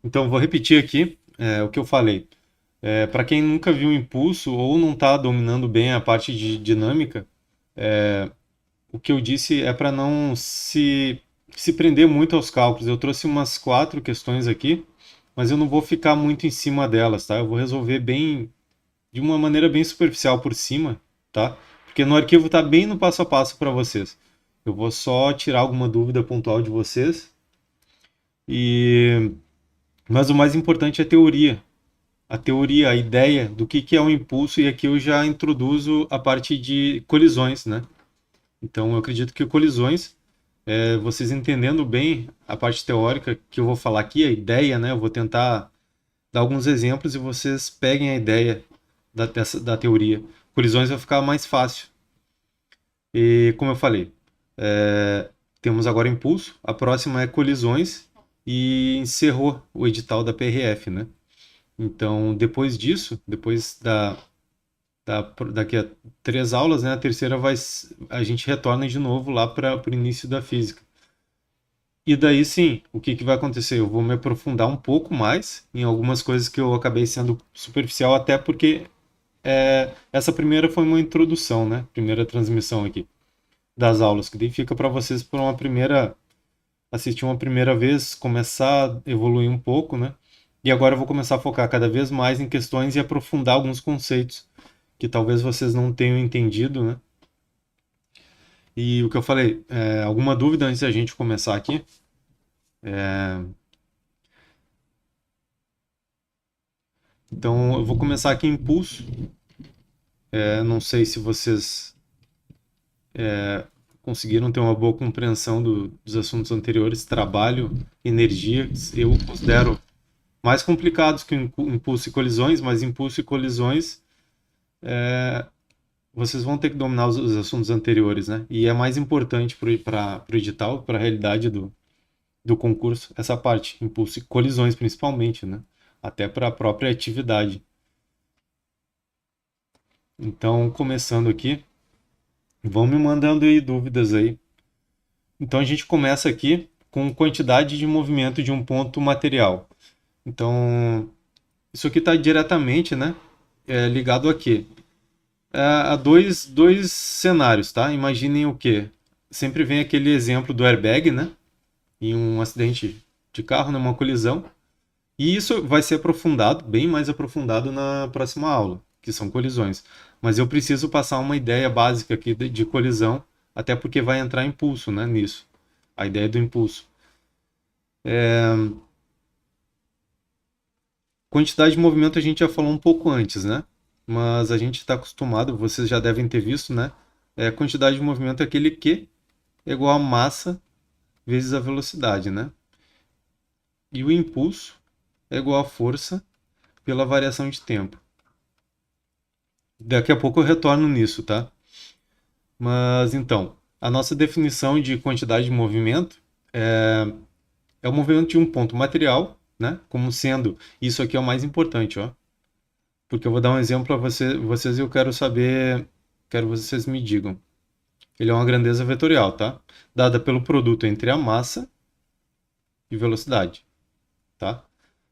Então, vou repetir aqui o que eu falei. Para quem nunca viu impulso ou não está dominando bem a parte de dinâmica, o que eu disse é para não se prender muito aos cálculos. Eu trouxe umas 4 questões aqui, mas eu não vou ficar muito em cima delas, tá? Eu vou resolver bem, de uma maneira bem superficial por cima, tá? Porque no arquivo está bem no passo a passo para vocês. Eu vou só tirar alguma dúvida pontual de vocês. E mas o mais importante é a teoria. A teoria, a ideia do que é um impulso, e aqui eu já introduzo a parte de colisões, né? Então eu acredito que colisões, vocês entendendo bem a parte teórica que eu vou falar aqui, a ideia, né? Eu vou tentar dar alguns exemplos e vocês peguem a ideia da teoria. Colisões vai ficar mais fácil. E como eu falei, temos agora impulso, a próxima é colisões e encerrou o edital da PRF, né? Então, depois disso, daqui a 3 aulas, né, a terceira a gente retorna de novo lá para o início da física. E daí sim, o que vai acontecer? Eu vou me aprofundar um pouco mais em algumas coisas que eu acabei sendo superficial, até porque essa primeira foi uma introdução, né? Primeira transmissão aqui das aulas, que daí fica para vocês por uma primeira assistir uma primeira vez, começar a evoluir um pouco, né? E agora eu vou começar a focar cada vez mais em questões e aprofundar alguns conceitos que talvez vocês não tenham entendido, né? E o que eu falei, alguma dúvida antes da gente começar aqui? Então eu vou começar aqui em impulso. Não sei se vocês conseguiram ter uma boa compreensão dos assuntos anteriores, trabalho, energia, eu considero mais complicados que impulso e colisões, mas impulso e colisões vocês vão ter que dominar os assuntos anteriores, né? E é mais importante para o edital, para a realidade do concurso, essa parte, impulso e colisões principalmente, né? Até para a própria atividade. Então, começando aqui, vão me mandando aí dúvidas aí. Então, a gente começa aqui com quantidade de movimento de um ponto material. Então, isso aqui está diretamente, né? Ligado a quê? Há dois cenários, tá? Imaginem o quê? Sempre vem aquele exemplo do airbag, né? Em um acidente de carro, numa colisão. E isso vai ser aprofundado, bem mais aprofundado na próxima aula, que são colisões. Mas eu preciso passar uma ideia básica aqui de colisão, até porque vai entrar impulso, né, nisso. A ideia do impulso. Quantidade de movimento a gente já falou um pouco antes, né? Mas a gente está acostumado, vocês já devem ter visto, né? Quantidade de movimento é aquele Q é igual a massa vezes a velocidade, né? E o impulso é igual a força pela variação de tempo. Daqui a pouco eu retorno nisso, tá? Mas então, a nossa definição de quantidade de movimento é o movimento de um ponto material, né? Como sendo, isso aqui é o mais importante, ó. Porque eu vou dar um exemplo para vocês e eu quero saber, quero que vocês me digam. Ele é uma grandeza vetorial, tá? Dada pelo produto entre a massa e velocidade, tá?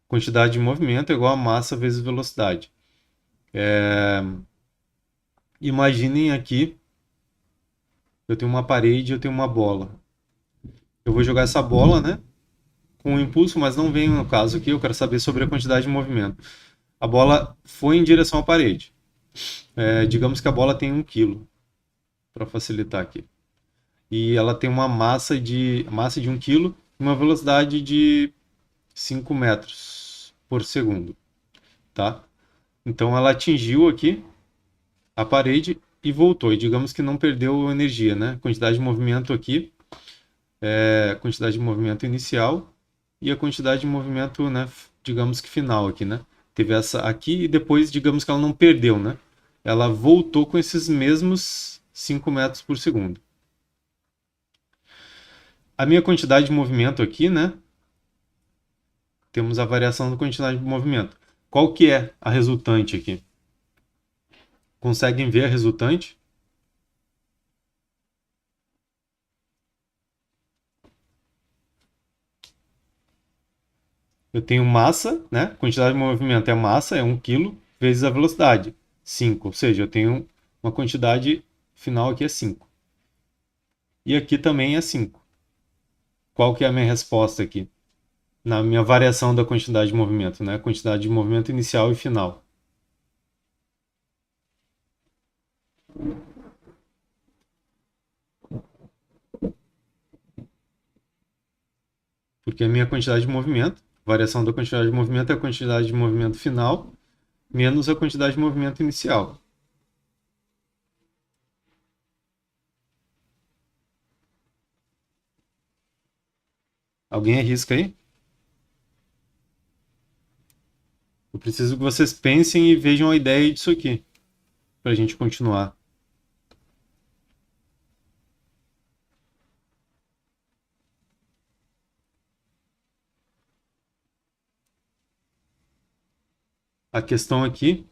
Quantidade de movimento é igual a massa vezes velocidade. Imaginem aqui, eu tenho uma parede, eu tenho uma bola. Eu vou jogar essa bola, né? Com um impulso, mas não vem no caso aqui, eu quero saber sobre a quantidade de movimento. A bola foi em direção à parede. Digamos que a bola tem 1 quilo, para facilitar aqui. E ela tem uma massa de 1 quilo e uma velocidade de 5 metros por segundo, tá? Então ela atingiu aqui a parede e voltou. E digamos que não perdeu energia, né? Quantidade de movimento aqui, quantidade de movimento inicial e a quantidade de movimento, né? Digamos que final aqui, né? Teve essa aqui e depois, digamos que ela não perdeu, né? Ela voltou com esses mesmos 5 metros por segundo. A minha quantidade de movimento aqui, né? Temos a variação da quantidade de movimento. Qual que é a resultante aqui? Conseguem ver a resultante? Eu tenho massa, né? Quantidade de movimento é massa, é 1 kg, vezes a velocidade, 5. Ou seja, eu tenho uma quantidade final aqui é 5. E aqui também é 5. Qual que é a minha resposta aqui? Na minha variação da quantidade de movimento, né? Quantidade de movimento inicial e final. Porque a minha quantidade de movimento, variação da quantidade de movimento é a quantidade de movimento final menos a quantidade de movimento inicial. Alguém arrisca aí? Eu preciso que vocês pensem e vejam a ideia disso aqui, para a gente continuar. A questão aqui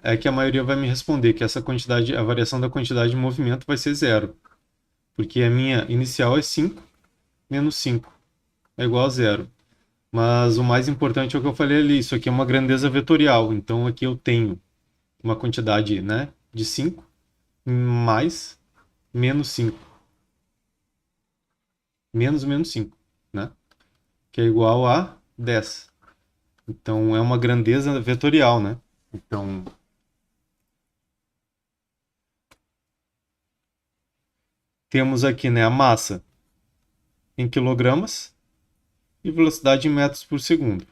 é que a maioria vai me responder que essa quantidade, a variação da quantidade de movimento vai ser zero, porque a minha inicial é 5 menos 5 é igual a zero. Mas o mais importante é o que eu falei ali, isso aqui é uma grandeza vetorial, então aqui eu tenho uma quantidade, né, de 5 mais menos 5 menos 5, né, que é igual a 10. Então é uma grandeza vetorial, né? Então temos aqui, né, a massa em quilogramas e velocidade em metros por segundo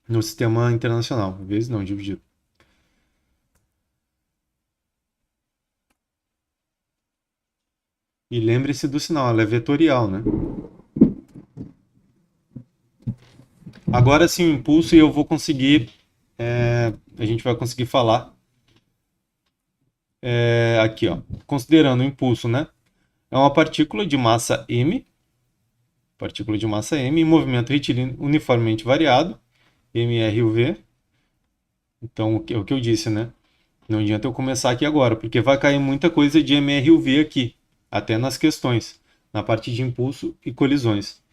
no sistema internacional, vezes não, dividido. E lembre-se do sinal, ela é vetorial, né? Agora sim, o impulso e eu vou conseguir, a gente vai conseguir falar aqui, ó, considerando o impulso, né? É uma partícula de massa m, em movimento retilíneo uniformemente variado, mRUV. Então, o que eu disse, né? Não adianta eu começar aqui agora, porque vai cair muita coisa de mRUV aqui, até nas questões, na parte de impulso e colisões.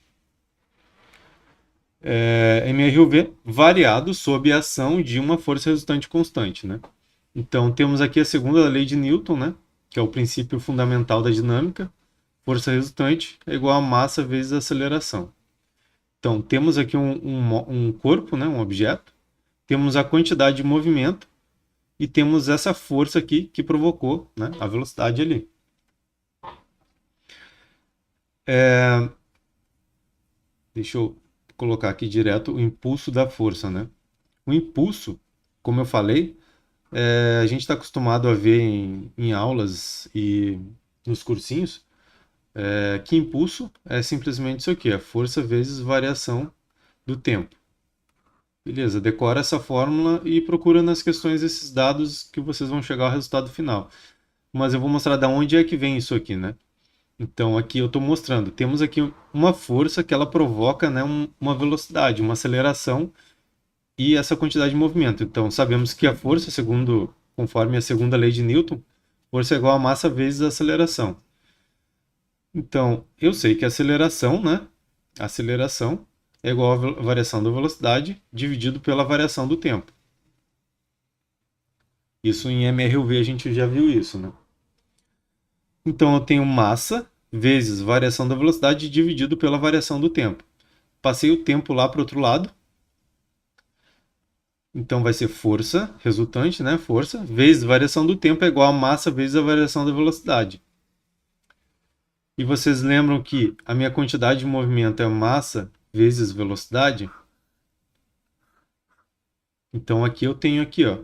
mRUV variado sob a ação de uma força resultante constante, né? Então, temos aqui a segunda lei de Newton, né? Que é o princípio fundamental da dinâmica. Força resultante é igual a massa vezes a aceleração. Então, temos aqui um corpo, né? Um objeto. Temos a quantidade de movimento e temos essa força aqui que provocou, né, a velocidade ali. Deixa eu colocar aqui direto o impulso da força, né? O impulso, como eu falei, a gente está acostumado a ver em aulas e nos cursinhos, que impulso é simplesmente isso aqui, a força vezes variação do tempo. Beleza, decora essa fórmula e procura nas questões esses dados que vocês vão chegar ao resultado final. Mas eu vou mostrar de onde é que vem isso aqui, né? Então aqui eu estou mostrando, temos aqui uma força que ela provoca, né, uma velocidade, uma aceleração e essa quantidade de movimento. Então sabemos que a força, conforme a segunda lei de Newton, força é igual a massa vezes a aceleração. Então eu sei que a aceleração, né, a aceleração é igual à variação da velocidade dividido pela variação do tempo. Isso em mRUV a gente já viu isso, né? Então eu tenho massa vezes variação da velocidade dividido pela variação do tempo. Passei o tempo lá para o outro lado. Então vai ser força resultante, né? Força vezes variação do tempo é igual a massa vezes a variação da velocidade. E vocês lembram que a minha quantidade de movimento é massa vezes velocidade? Então aqui eu tenho aqui, ó,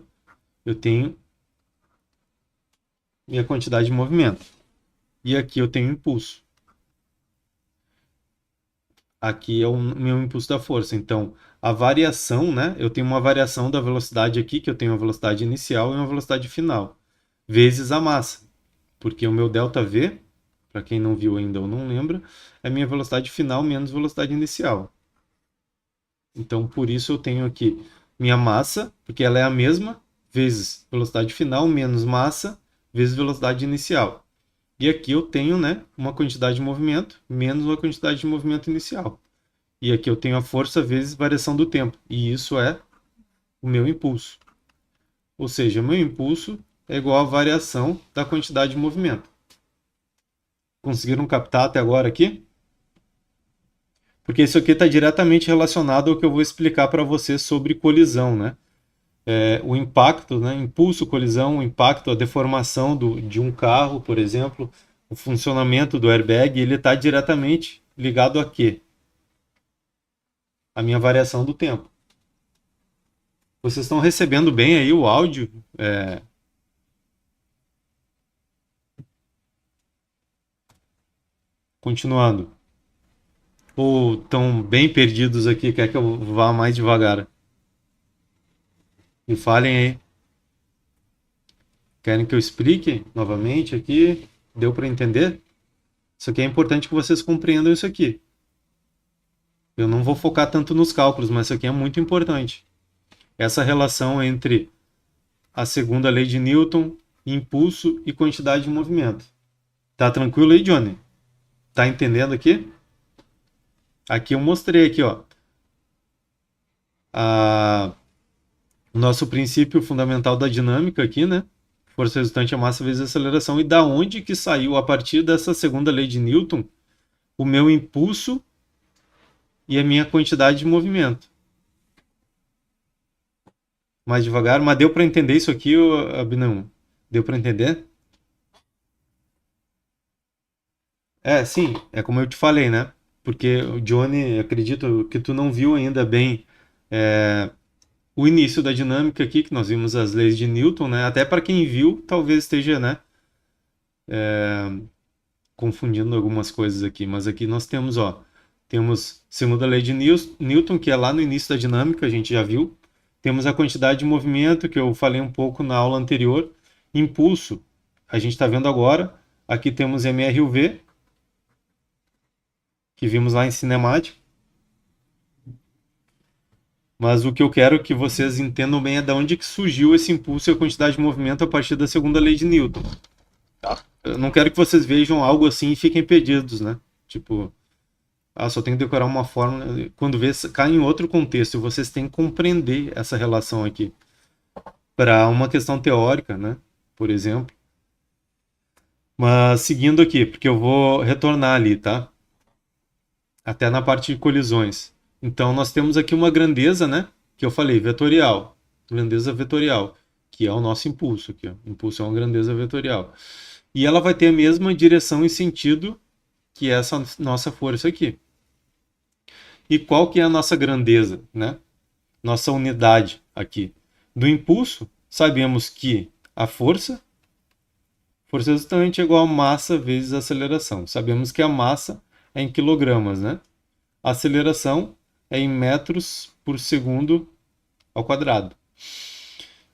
eu tenho minha quantidade de movimento. E aqui eu tenho impulso. Aqui é o meu impulso da força. Então, a variação, né? Eu tenho uma variação da velocidade aqui, que eu tenho uma velocidade inicial e uma velocidade final, vezes a massa. Porque o meu ΔV, para quem não viu ainda ou não lembra, é minha velocidade final menos velocidade inicial. Então, por isso eu tenho aqui minha massa, porque ela é a mesma, vezes velocidade final menos massa, vezes velocidade inicial. E aqui eu tenho, né, uma quantidade de movimento menos uma quantidade de movimento inicial. E aqui eu tenho a força vezes variação do tempo. E isso é o meu impulso. Ou seja, o meu impulso é igual à variação da quantidade de movimento. Conseguiram captar até agora aqui? Porque isso aqui está diretamente relacionado ao que eu vou explicar para vocês sobre colisão, né? O impacto, né? Impulso, colisão, o impacto, a deformação de um carro, por exemplo, o funcionamento do airbag, ele está diretamente ligado a quê? A minha variação do tempo. Vocês estão recebendo bem aí o áudio? Continuando. Ou estão bem perdidos aqui, quer que eu vá mais devagar? Me falem aí. Querem que eu explique novamente aqui? Deu para entender? Isso aqui é importante que vocês compreendam isso aqui. Eu não vou focar tanto nos cálculos, mas isso aqui é muito importante. Essa relação entre a segunda lei de Newton, impulso e quantidade de movimento. Tá tranquilo aí, Johnny? Tá entendendo aqui? Aqui eu mostrei aqui, ó. O nosso princípio fundamental da dinâmica aqui, né? Força resultante é massa vezes aceleração. E da onde que saiu, a partir dessa segunda lei de Newton, o meu impulso e a minha quantidade de movimento. Mais devagar, mas deu para entender isso aqui, Abinão? Deu para entender? Sim, é como eu te falei, né? Porque o Johnny, acredito que tu não viu ainda bem o início da dinâmica aqui, que nós vimos as leis de Newton, né? Até para quem viu, talvez esteja, né, confundindo algumas coisas aqui. Mas aqui nós temos, ó, temos segunda lei de Newton, que é lá no início da dinâmica, a gente já viu. Temos a quantidade de movimento, que eu falei um pouco na aula anterior. Impulso, a gente está vendo agora. Aqui temos mRUV, que vimos lá em cinemática. Mas o que eu quero que vocês entendam bem é de onde que surgiu esse impulso e a quantidade de movimento a partir da segunda lei de Newton. Tá? Eu não quero que vocês vejam algo assim e fiquem perdidos, né? Tipo, só tem que decorar uma fórmula. Quando vê, cai em outro contexto. Vocês têm que compreender essa relação aqui. Para uma questão teórica, né? Por exemplo. Mas seguindo aqui, porque eu vou retornar ali, tá? Até na parte de colisões. Então nós temos aqui uma grandeza, né? Que eu falei, vetorial. Grandeza vetorial, que é o nosso impulso aqui. Ó. Impulso é uma grandeza vetorial. E ela vai ter a mesma direção e sentido que essa nossa força aqui. E qual que é a nossa grandeza, né? Nossa unidade aqui. Do impulso, sabemos que a força resultante é igual a massa vezes a aceleração. Sabemos que a massa é em quilogramas, né? A aceleração é em metros por segundo ao quadrado.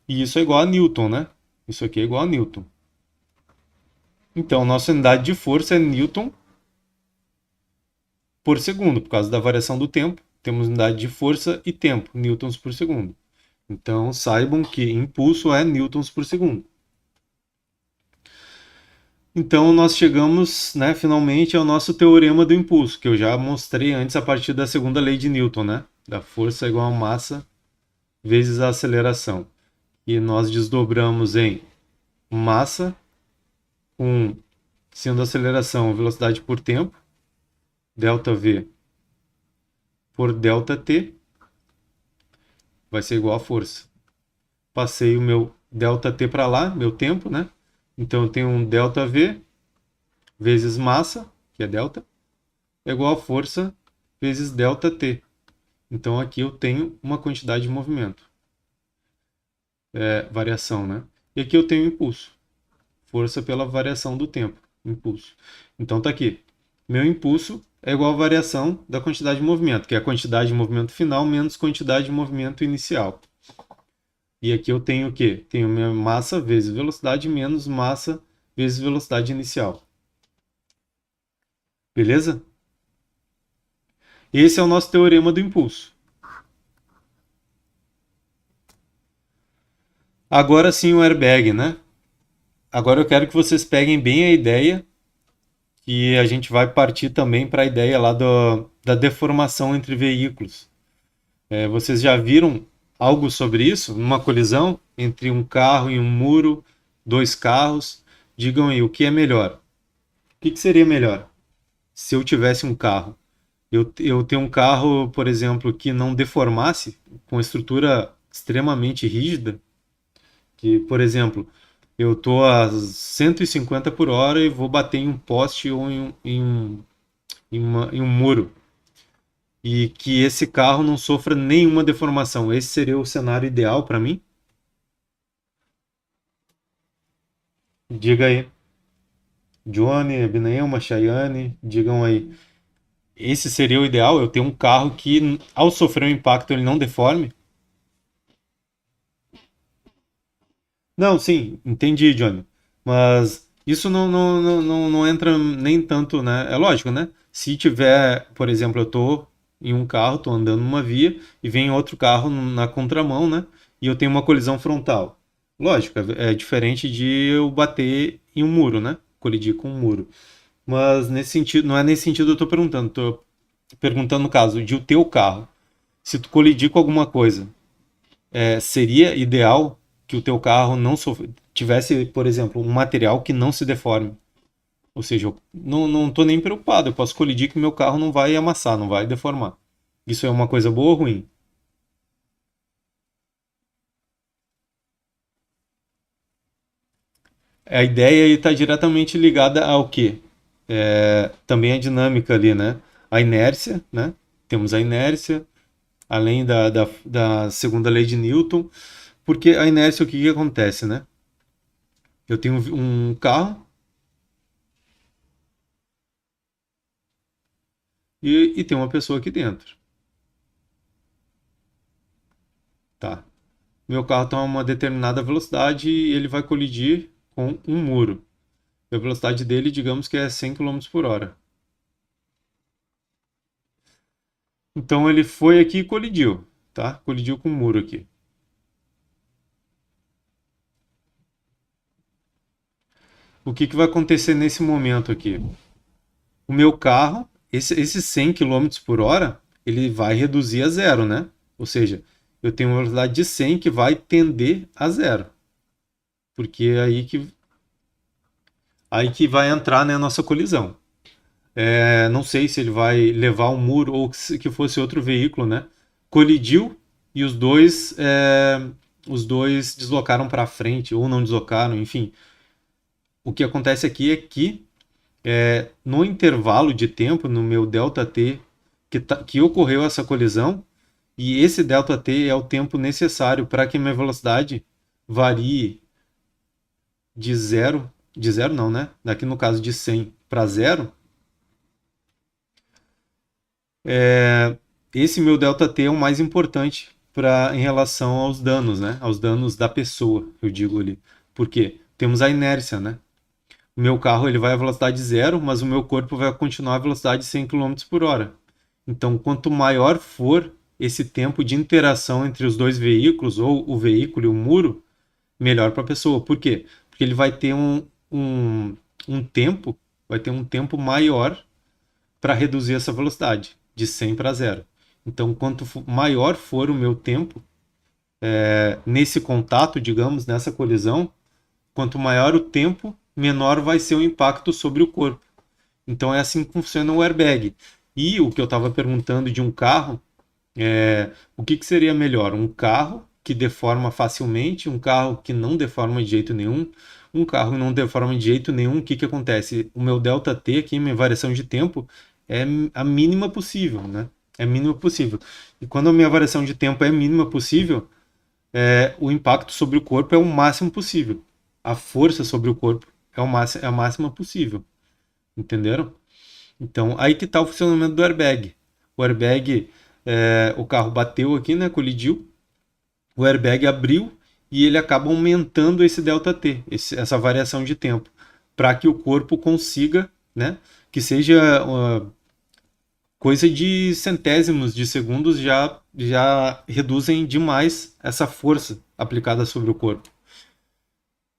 E isso é igual a Newton, né? Isso aqui é igual a Newton. Então, nossa unidade de força é Newton por segundo, por causa da variação do tempo. Temos unidade de força e tempo, newtons por segundo. Então, saibam que impulso é newtons por segundo. Então, nós chegamos, né, finalmente ao nosso teorema do impulso, que eu já mostrei antes a partir da segunda lei de Newton, né? Da força igual a massa vezes a aceleração. E nós desdobramos em massa sendo a aceleração velocidade por tempo, delta V por delta T, vai ser igual a força. Passei o meu delta T para lá, meu tempo, né? Então eu tenho um delta V vezes massa, que é delta, é igual a força vezes delta T. Então aqui eu tenho uma quantidade de movimento. Variação, né? E aqui eu tenho impulso. Força pela variação do tempo. Impulso. Então tá aqui. Meu impulso é igual à variação da quantidade de movimento, que é a quantidade de movimento final menos quantidade de movimento inicial. E aqui eu tenho o quê? Tenho minha massa vezes velocidade menos massa vezes velocidade inicial. Beleza? Esse é o nosso teorema do impulso. Agora sim o airbag, né? Agora eu quero que vocês peguem bem a ideia e a gente vai partir também para a ideia lá da deformação entre veículos. Vocês já viram algo sobre isso? Uma colisão entre um carro e um muro, dois carros? Digam aí, o que é melhor? O que seria melhor se eu tivesse um carro? Eu ter um carro, por exemplo, que não deformasse, com estrutura extremamente rígida, que, por exemplo, eu tô a 150 por hora e vou bater em um poste ou em um muro. E que esse carro não sofra nenhuma deformação. Esse seria o cenário ideal para mim? Diga aí. Johnny, Abneuma, Chayane, digam aí. Esse seria o ideal? Eu ter um carro que, ao sofrer um impacto, ele não deforme? Não, sim, entendi, Johnny. Mas isso não entra nem tanto, né? É lógico, né? Se tiver, por exemplo, eu tô em um carro, tô andando numa via e vem outro carro na contramão, né? E eu tenho uma colisão frontal. Lógico, é diferente de eu bater em um muro, né? Colidir com um muro. Mas nesse sentido, não é nesse sentido que eu tô perguntando no caso de o teu carro. Se tu colidir com alguma coisa, seria ideal que o teu carro não tivesse, por exemplo, um material que não se deforme. Ou seja, eu não estou nem preocupado, eu posso colidir que meu carro não vai amassar, não vai deformar. Isso é uma coisa boa ou ruim? A ideia está diretamente ligada ao quê? Também a dinâmica ali, né? A inércia, né? Temos a inércia, além da segunda lei de Newton, porque a inércia, o que, que acontece, né? Eu tenho um carro e tem uma pessoa aqui dentro, tá? Meu carro está a uma determinada velocidade e ele vai colidir com um muro. A velocidade dele, digamos que é 100 km por hora. Então ele foi aqui e colidiu, tá? Colidiu com um muro aqui. O que, que vai acontecer nesse momento aqui? O meu carro, esses 100 km por hora, ele vai reduzir a zero, né? Ou seja, eu tenho uma velocidade de 100 que vai tender a zero. Porque é aí que vai entrar, né, a nossa colisão. Não sei se ele vai levar um muro ou que fosse outro veículo, né? Colidiu e os dois deslocaram para frente ou não deslocaram, enfim. O que acontece aqui é que no intervalo de tempo, no meu ΔT, que ocorreu essa colisão, e esse ΔT é o tempo necessário para que minha velocidade varie de zero não, né? Daqui no caso de 100 para zero, esse meu ΔT é o mais importante em relação aos danos, né? Aos danos da pessoa, eu digo ali. Por quê? Temos a inércia, né? O meu carro ele vai a velocidade zero, mas o meu corpo vai continuar a velocidade de 100 km por hora. Então, quanto maior for esse tempo de interação entre os dois veículos, ou o veículo e o muro, melhor para a pessoa. Por quê? Porque ele um tempo, vai ter um tempo maior para reduzir essa velocidade, de 100 para zero. Então, quanto maior for o meu tempo nesse contato, digamos, nessa colisão, quanto maior o tempo, menor vai ser o impacto sobre o corpo. Então, é assim que funciona o airbag. E o que eu estava perguntando de um carro, o que seria melhor? Um carro que deforma facilmente, um carro que não deforma de jeito nenhum, um carro que não deforma de jeito nenhum, o que acontece? O meu ΔT aqui, minha variação de tempo, é a mínima possível, né? É a mínima possível. E quando a minha variação de tempo é mínima possível, o impacto sobre o corpo é o máximo possível. A força sobre o corpo é a máxima possível. Entenderam? Então, aí que está o funcionamento do airbag. O airbag, o carro bateu aqui, né? Colidiu. O airbag abriu e ele acaba aumentando esse ΔT, essa variação de tempo, para que o corpo consiga, né? Que seja coisa de centésimos de segundos já reduzem demais essa força aplicada sobre o corpo.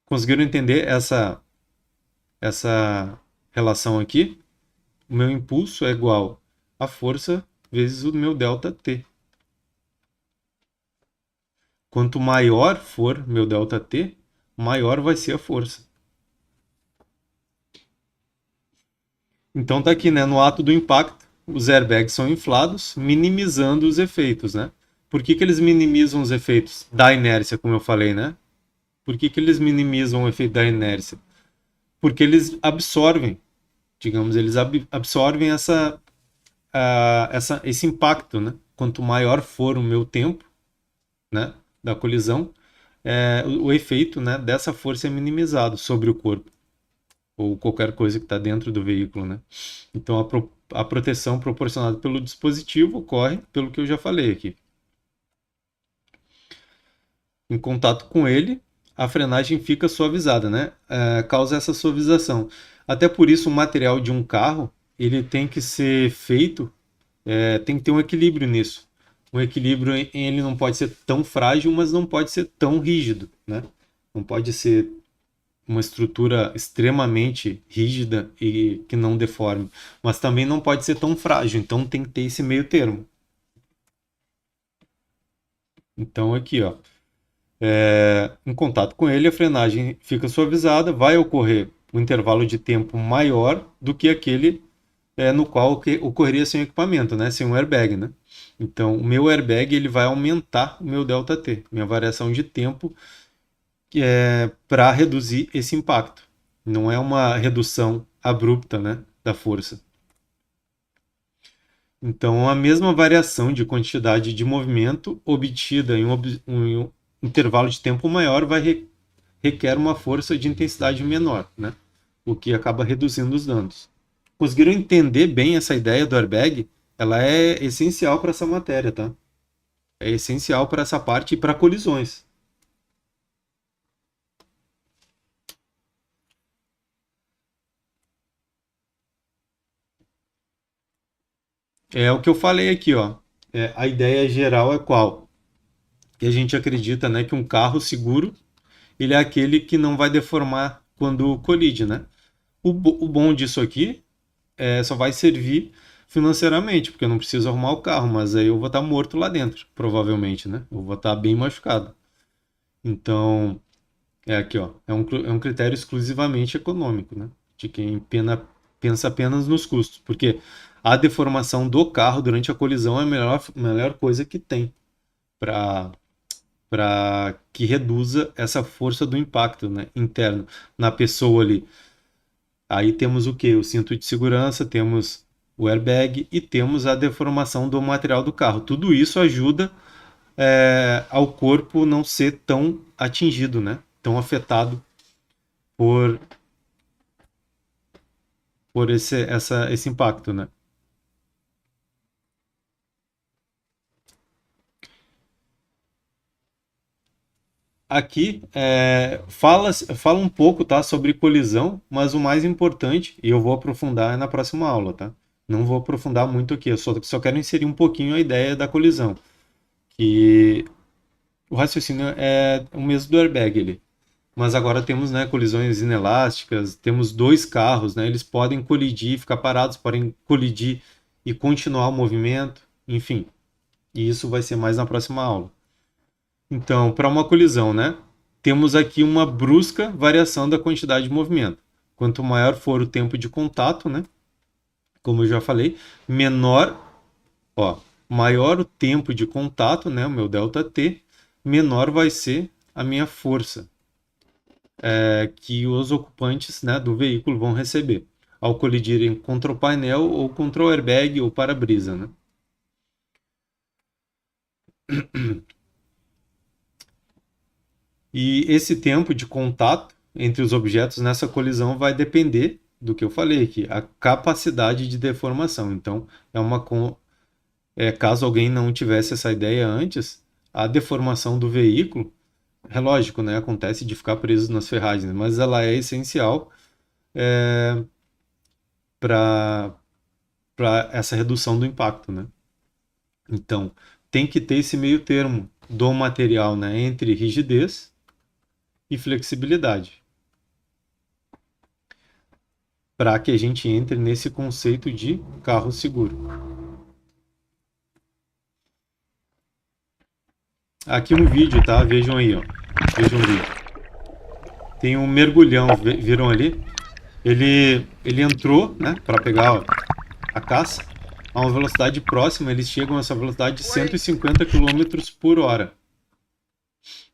Conseguiram entender essa relação aqui? O meu impulso é igual a força vezes o meu ΔT. Quanto maior for meu ΔT, maior vai ser a força. Então tá aqui, né, no ato do impacto, os airbags são inflados, minimizando os efeitos, né? Por que eles minimizam os efeitos da inércia, como eu falei, né? Por que eles minimizam o efeito da inércia? Porque eles absorvem, digamos, eles absorvem esse impacto, né? Quanto maior for o meu tempo, né, da colisão, o efeito, né, dessa força é minimizado sobre o corpo ou qualquer coisa que está dentro do veículo, né? Então a proteção proporcionada pelo dispositivo ocorre pelo que eu já falei aqui. Em contato com ele, a frenagem fica suavizada, né? Causa essa suavização. Até por isso, o material de um carro ele tem que ser feito, tem que ter um equilíbrio nisso. Um equilíbrio, ele não pode ser tão frágil, mas não pode ser tão rígido, né? Não pode ser uma estrutura extremamente rígida e que não deforme, mas também não pode ser tão frágil, então tem que ter esse meio termo. Então aqui, ó, em contato com ele, a frenagem fica suavizada, vai ocorrer um intervalo de tempo maior do que aquele no qual ocorreria sem equipamento, né, sem um airbag, né? Então, o meu airbag ele vai aumentar o meu ΔT, minha variação de tempo, para reduzir esse impacto. Não é uma redução abrupta, né, da força. Então, a mesma variação de quantidade de movimento obtida em um intervalo de tempo maior requer uma força de intensidade menor, né? O que acaba reduzindo os danos. Conseguiram entender bem essa ideia do airbag? Ela é essencial para essa matéria, tá? É essencial para essa parte e para colisões. É o que eu falei aqui, ó. A ideia geral é qual? E a gente acredita, né, que um carro seguro ele é aquele que não vai deformar quando colide, né? O bom disso aqui só vai servir financeiramente, porque eu não preciso arrumar o carro, mas aí eu vou estar morto lá dentro, provavelmente, né? Eu vou estar bem machucado. Então, aqui, ó, é um critério exclusivamente econômico, né? De quem pensa apenas nos custos, porque a deformação do carro durante a colisão é a melhor coisa que tem para que reduza essa força do impacto, né, interno na pessoa ali. Aí temos o que? O cinto de segurança, temos o airbag e temos a deformação do material do carro. Tudo isso ajuda ao corpo não ser tão atingido, né? Tão afetado por, por esse impacto, né? Aqui fala um pouco, tá, sobre colisão, mas o mais importante, e eu vou aprofundar na próxima aula, tá? Não vou aprofundar muito aqui, eu só quero inserir um pouquinho a ideia da colisão. Que o raciocínio é o mesmo do airbag ali. Mas agora temos, né, colisões inelásticas, temos dois carros, né, eles podem colidir, ficar parados, podem colidir e continuar o movimento, enfim. E isso vai ser mais na próxima aula. Então, para uma colisão, né, temos aqui uma brusca variação da quantidade de movimento. Quanto maior for o tempo de contato, né, como eu já falei, menor, ó, maior o tempo de contato, né, o meu ΔT, menor vai ser a minha força que os ocupantes, né, do veículo vão receber ao colidirem contra o painel ou contra o airbag ou para-brisa, né? E esse tempo de contato entre os objetos nessa colisão vai depender do que eu falei aqui, a capacidade de deformação. Então, caso alguém não tivesse essa ideia antes, a deformação do veículo, é lógico, né, acontece de ficar preso nas ferragens, mas ela é essencial para essa redução do impacto, né? Então, tem que ter esse meio termo do material, né, entre rigidez e flexibilidade, para que a gente entre nesse conceito de carro seguro. Aqui um vídeo, tá? Vejam aí, ó. Vejam o vídeo. Tem um mergulhão, viram ali? Ele entrou, né, para pegar, ó, a caça. A uma velocidade próxima, eles chegam a essa velocidade de 150 quilômetros por hora.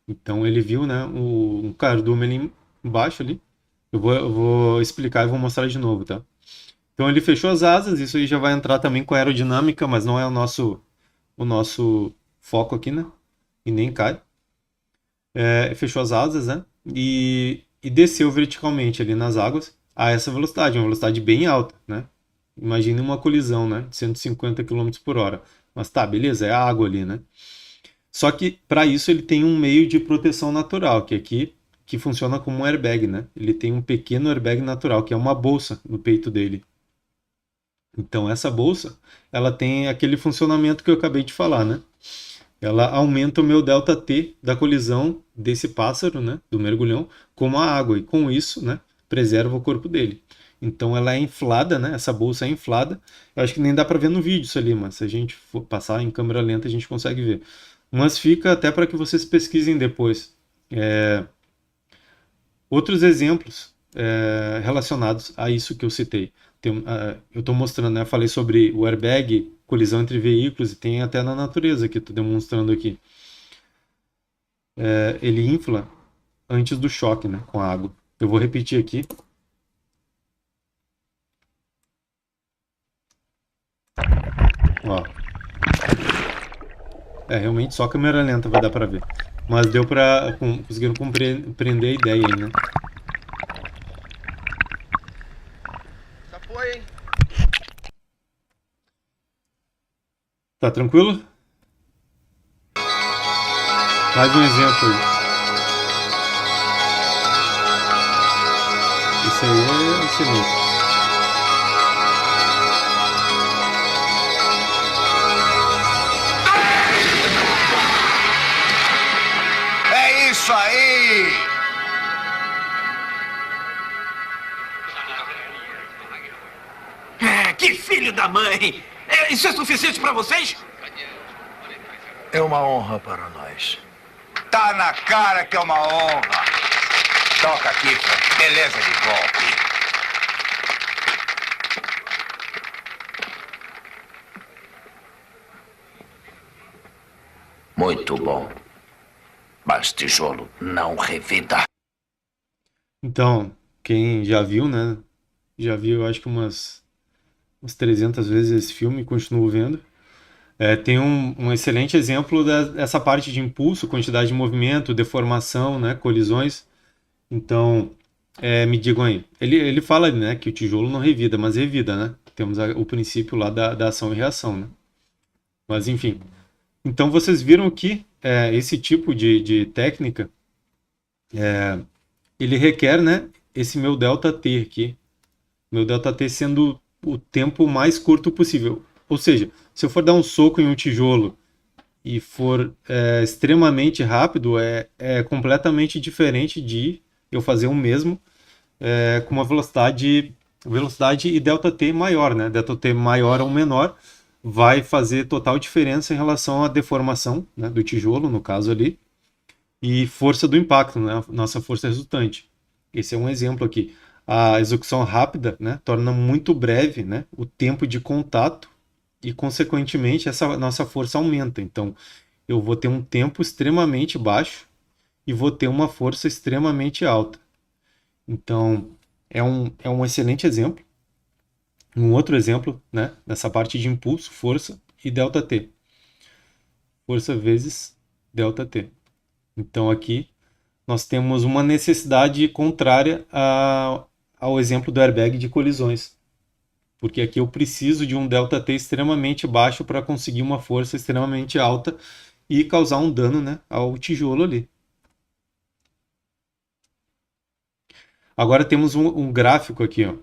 Então ele viu, né, um cardume ali embaixo ali. Eu vou explicar e vou mostrar de novo, tá? Então ele fechou as asas, isso aí já vai entrar também com a aerodinâmica, mas não é o nosso foco aqui, né? E nem cai. Fechou as asas, né? E desceu verticalmente ali nas águas a essa velocidade, uma velocidade bem alta, né? Imagine uma colisão, né? De 150 km por hora. Mas tá, beleza, é a água ali, né? Só que para isso ele tem um meio de proteção natural, que aqui que funciona como um airbag, né? Ele tem um pequeno airbag natural, que é uma bolsa no peito dele. Então essa bolsa, ela tem aquele funcionamento que eu acabei de falar, né? Ela aumenta o meu delta T da colisão desse pássaro, né, do mergulhão, com a água e com isso, né, preserva o corpo dele. Então ela é inflada, né? Essa bolsa é inflada. Eu acho que nem dá para ver no vídeo isso ali, mas se a gente for passar em câmera lenta a gente consegue ver. Mas fica até para que vocês pesquisem depois. Outros exemplos relacionados a isso que eu citei. Eu estou mostrando, né? Eu falei sobre o airbag, colisão entre veículos, e tem até na natureza que estou demonstrando aqui. Ele infla antes do choque, né? Com a água. Eu vou repetir aqui. Ó. Realmente só câmera lenta vai dar para ver. Mas deu para conseguiram compreender a ideia aí, né? Tá tranquilo? Mais um exemplo aí. Isso aí é excelente. É isso aí! Que filho da mãe! Isso é suficiente para vocês? É uma honra para nós. Tá na cara que é uma honra. Toca aqui, Frank. Beleza de golpe. Muito bom. Mas tijolo não revida. Então, quem já viu, né? Já viu, eu acho que umas 300 vezes esse filme e continuo vendo. Tem um excelente exemplo dessa parte de impulso, quantidade de movimento, deformação, né, colisões. Então, me digam aí. Ele fala, né, que o tijolo não revida, mas revida, né? Temos o princípio lá da ação e reação, né? Mas, enfim. Então, vocês viram que esse tipo de técnica, ele requer, né, esse meu ΔT aqui. Meu ΔT sendo o tempo mais curto possível. Ou seja, se eu for dar um soco em um tijolo e for extremamente rápido, é completamente diferente de eu fazer o mesmo com uma velocidade e ΔT maior, né? ΔT maior ou menor vai fazer total diferença em relação à deformação, né, do tijolo, no caso ali, e força do impacto, né? Nossa força resultante. Esse é um exemplo aqui. A execução rápida, né, torna muito breve, né, o tempo de contato e, consequentemente, essa nossa força aumenta. Então, eu vou ter um tempo extremamente baixo e vou ter uma força extremamente alta. Então, é um excelente exemplo. Um outro exemplo, né, nessa parte de impulso, força e ΔT. Força vezes ΔT. Então, aqui nós temos uma necessidade contrária ao exemplo do airbag de colisões. Porque aqui eu preciso de um ΔT extremamente baixo para conseguir uma força extremamente alta e causar um dano, né, ao tijolo ali. Agora temos um gráfico aqui, ó.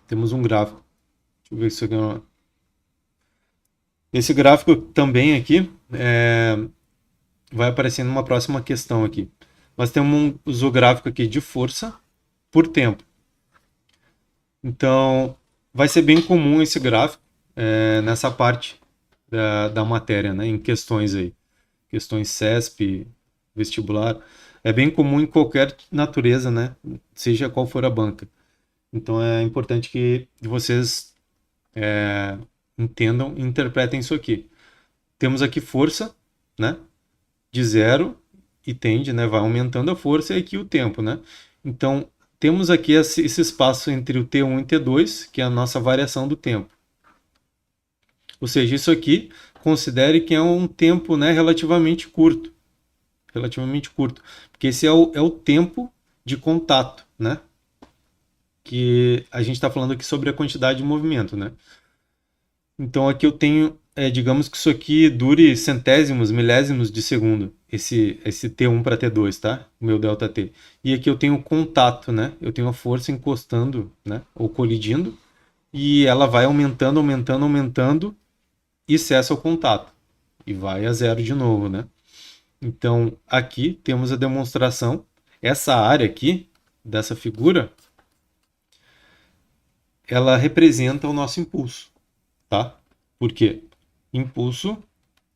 Temos um gráfico. Deixa eu ver se isso aqui é uma... Esse gráfico também aqui vai aparecer numa próxima questão aqui. Nós temos o gráfico aqui de força por tempo. Então, vai ser bem comum esse gráfico nessa parte da matéria, né, em questões aí. questões CESP, vestibular. É bem comum em qualquer natureza, né? Seja qual for a banca. Então é importante que vocês entendam e interpretem isso aqui. Temos aqui força, né? De zero e tende, né? Vai aumentando a força e aqui o tempo, né? Então temos aqui esse espaço entre o T1 e T2, que é a nossa variação do tempo. Ou seja, isso aqui considere que é um tempo, né, relativamente curto. Relativamente curto. Porque esse é o tempo de contato, né? Que a gente está falando aqui sobre a quantidade de movimento, né? Então aqui eu tenho, digamos que isso aqui dure centésimos, milésimos de segundo, esse T1 para T2, tá? O meu ΔT. E aqui eu tenho contato, né? Eu tenho a força encostando, né? Ou colidindo, e ela vai aumentando, aumentando, aumentando, e cessa o contato. E vai a zero de novo, né? Então aqui temos a demonstração. Essa área aqui, dessa figura, ela representa o nosso impulso, tá? Porque impulso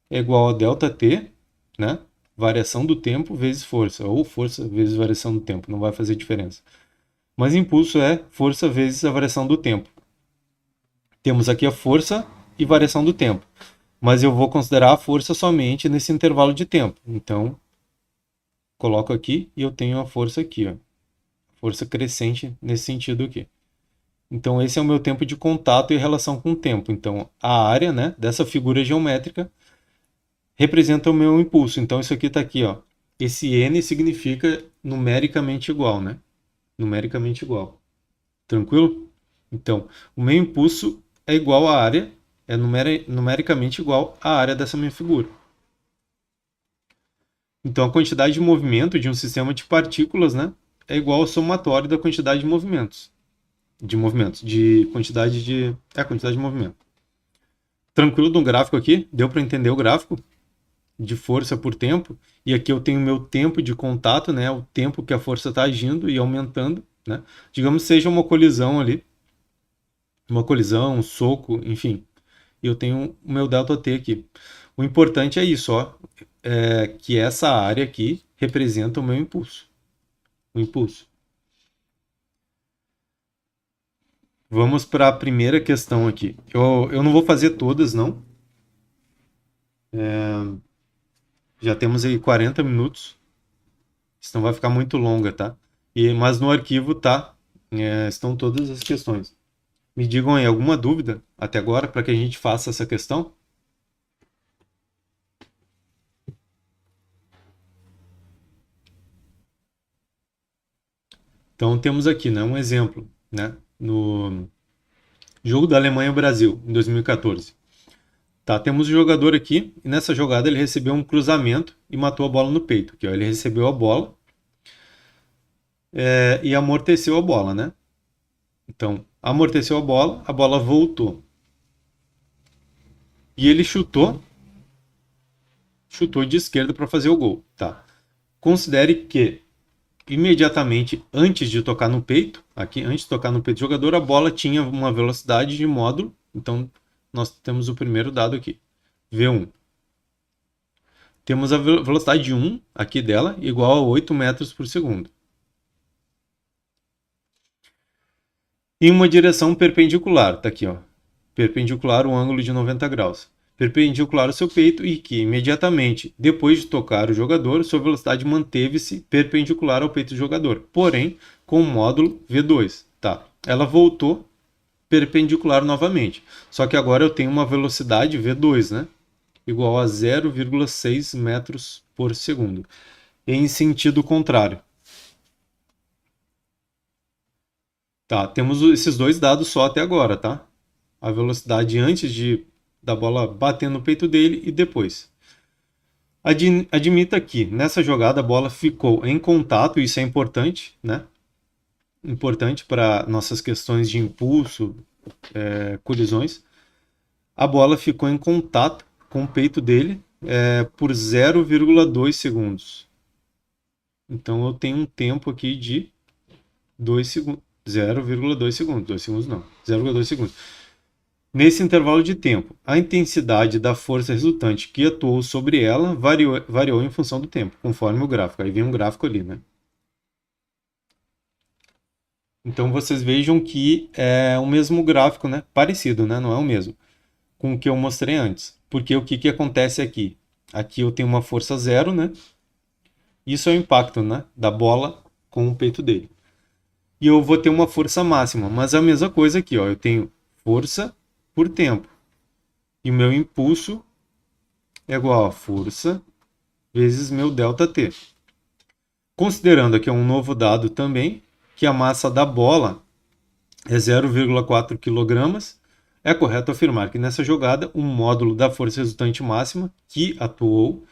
é igual a ΔT, né? Variação do tempo vezes força, ou força vezes variação do tempo, não vai fazer diferença. Mas impulso é força vezes a variação do tempo. Temos aqui a força e variação do tempo, mas eu vou considerar a força somente nesse intervalo de tempo. Então, coloco aqui e eu tenho a força aqui, ó. Força crescente nesse sentido aqui. Então, esse é o meu tempo de contato em relação com o tempo. Então, a área, né, dessa figura geométrica representa o meu impulso. Então, isso aqui está aqui, ó. Esse N significa numericamente igual, né? Numericamente igual. Tranquilo? Então, o meu impulso é igual à área, é numericamente igual à área dessa minha figura. Então, a quantidade de movimento de um sistema de partículas, né, é igual ao somatório da quantidade de movimentos. Quantidade de movimento. Tranquilo no gráfico aqui? Deu para entender o gráfico? De força por tempo, e aqui eu tenho meu tempo de contato, né, o tempo que a força está agindo e aumentando, né? Digamos que seja uma colisão ali, uma colisão, um soco, enfim, e eu tenho o meu ΔT aqui. O importante é isso, ó, que essa área aqui representa o meu impulso. O impulso. Vamos para a primeira questão aqui. Eu não vou fazer todas, não. Já temos aí 40 minutos. Senão vai ficar muito longa, tá? Mas no arquivo estão todas as questões. Me digam aí alguma dúvida até agora para que a gente faça essa questão? Então temos aqui, né, um exemplo, né, no jogo da Alemanha-Brasil em 2014. Tá, temos o jogador aqui e nessa jogada ele recebeu um cruzamento e matou a bola no peito. Aqui, ó, ele recebeu a bola e amorteceu a bola, né? Então, amorteceu a bola voltou. E ele chutou de esquerda para fazer o gol, tá? Considere que imediatamente antes de tocar no peito, aqui antes de tocar no peito do jogador, a bola tinha uma velocidade de módulo. Então, nós temos o primeiro dado aqui, V1. Temos a velocidade 1 aqui dela, igual a 8 metros por segundo. Em uma direção perpendicular, tá aqui, ó. Perpendicular o ângulo de 90 graus. Perpendicular ao seu peito e que, imediatamente depois de tocar o jogador, sua velocidade manteve-se perpendicular ao peito do jogador, porém com o módulo V2. Tá? Ela voltou perpendicular novamente, só que agora eu tenho uma velocidade V2, né? Igual a 0,6 metros por segundo, em sentido contrário. Tá, temos esses dois dados só até agora, tá? A velocidade antes da bola bater no peito dele e depois. Admita que nessa jogada a bola ficou em contato, isso é importante, né? Importante para nossas questões de impulso, colisões. A bola ficou em contato com o peito dele por 0,2 segundos. Então eu tenho um tempo aqui de 2 segundos. 0,2 segundos. 2 segundos não. 0,2 segundos. Nesse intervalo de tempo, a intensidade da força resultante que atuou sobre ela variou em função do tempo, conforme o gráfico. Aí vem um gráfico ali, né? Então vocês vejam que é o mesmo gráfico, né? Parecido, né? Não é o mesmo com o que eu mostrei antes. Porque o que acontece aqui? Aqui eu tenho uma força zero, né? Isso é o impacto, né? Da bola com o peito dele. E eu vou ter uma força máxima. Mas é a mesma coisa aqui, ó. Eu tenho força por tempo. E o meu impulso é igual a força vezes meu ΔT. Considerando aqui um novo dado também, que a massa da bola é 0,4 kg, é correto afirmar que nessa jogada o módulo da força resultante máxima que atuou